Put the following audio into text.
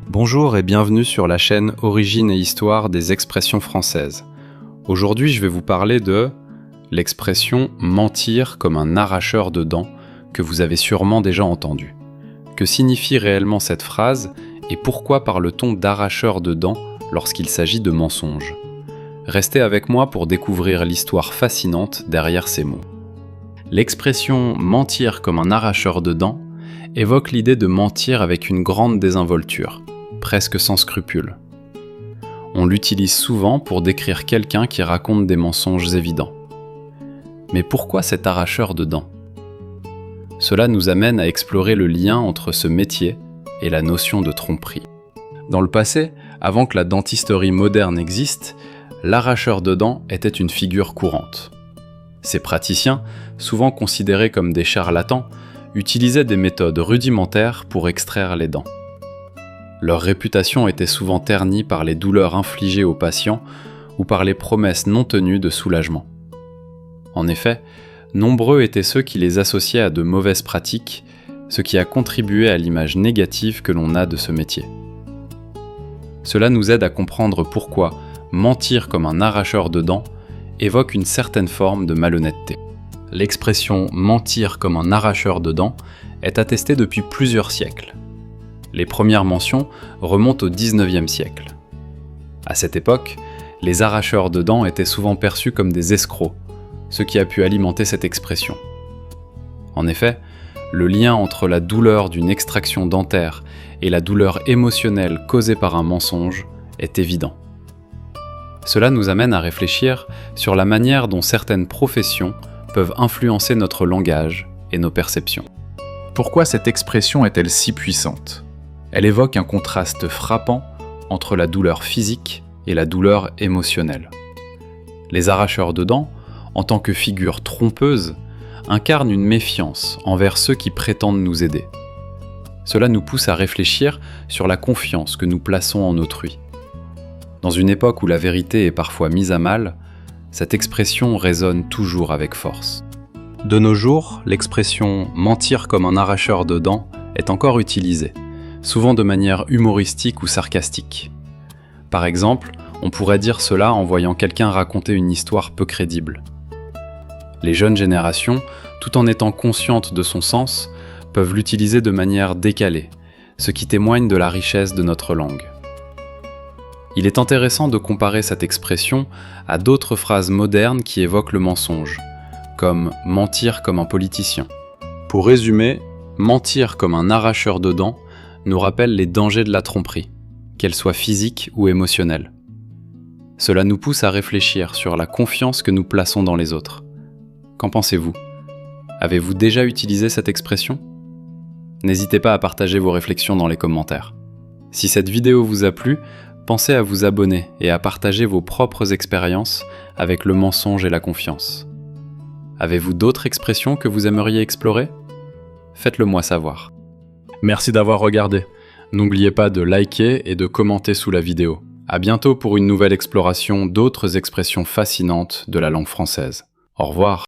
Bonjour et bienvenue sur la chaîne Origine et Histoire des expressions françaises. Aujourd'hui, je vais vous parler de l'expression « mentir comme un arracheur de dents » que vous avez sûrement déjà entendu. Que signifie réellement cette phrase et pourquoi parle-t-on d'arracheur de dents lorsqu'il s'agit de mensonges? Restez avec moi pour découvrir l'histoire fascinante derrière ces mots. L'expression « mentir comme un arracheur de dents » évoque l'idée de mentir avec une grande désinvolture, presque sans scrupule. On l'utilise souvent pour décrire quelqu'un qui raconte des mensonges évidents. Mais pourquoi cet arracheur de dents? Cela nous amène à explorer le lien entre ce métier et la notion de tromperie. Dans le passé, avant que la dentisterie moderne existe, l'arracheur de dents était une figure courante. Ces praticiens, souvent considérés comme des charlatans, utilisaient des méthodes rudimentaires pour extraire les dents. Leur réputation était souvent ternie par les douleurs infligées aux patients ou par les promesses non tenues de soulagement. En effet, nombreux étaient ceux qui les associaient à de mauvaises pratiques, ce qui a contribué à l'image négative que l'on a de ce métier. Cela nous aide à comprendre pourquoi mentir comme un arracheur de dents évoque une certaine forme de malhonnêteté. L'expression « mentir comme un arracheur de dents » est attestée depuis plusieurs siècles. Les premières mentions remontent au XIXe siècle. À cette époque, les arracheurs de dents étaient souvent perçus comme des escrocs, ce qui a pu alimenter cette expression. En effet, le lien entre la douleur d'une extraction dentaire et la douleur émotionnelle causée par un mensonge est évident. Cela nous amène à réfléchir sur la manière dont certaines professions peuvent influencer notre langage et nos perceptions. Pourquoi cette expression est-elle si puissante? Elle évoque un contraste frappant entre la douleur physique et la douleur émotionnelle. Les arracheurs de dents, en tant que figure trompeuse, incarnent une méfiance envers ceux qui prétendent nous aider. Cela nous pousse à réfléchir sur la confiance que nous plaçons en autrui. Dans une époque où la vérité est parfois mise à mal, cette expression résonne toujours avec force. De nos jours, l'expression « mentir comme un arracheur de dents » est encore utilisée, souvent de manière humoristique ou sarcastique. Par exemple, on pourrait dire cela en voyant quelqu'un raconter une histoire peu crédible. Les jeunes générations, tout en étant conscientes de son sens, peuvent l'utiliser de manière décalée, ce qui témoigne de la richesse de notre langue. Il est intéressant de comparer cette expression à d'autres phrases modernes qui évoquent le mensonge, comme « mentir comme un politicien ». Pour résumer, mentir comme un arracheur de dents nous rappelle les dangers de la tromperie, qu'elle soit physique ou émotionnelle. Cela nous pousse à réfléchir sur la confiance que nous plaçons dans les autres. Qu'en pensez-vous? Avez-vous déjà utilisé cette expression? N'hésitez pas à partager vos réflexions dans les commentaires. Si cette vidéo vous a plu, pensez à vous abonner et à partager vos propres expériences avec le mensonge et la confiance. Avez-vous d'autres expressions que vous aimeriez explorer? Faites-le moi savoir. Merci d'avoir regardé. N'oubliez pas de liker et de commenter sous la vidéo. À bientôt pour une nouvelle exploration d'autres expressions fascinantes de la langue française. Au revoir.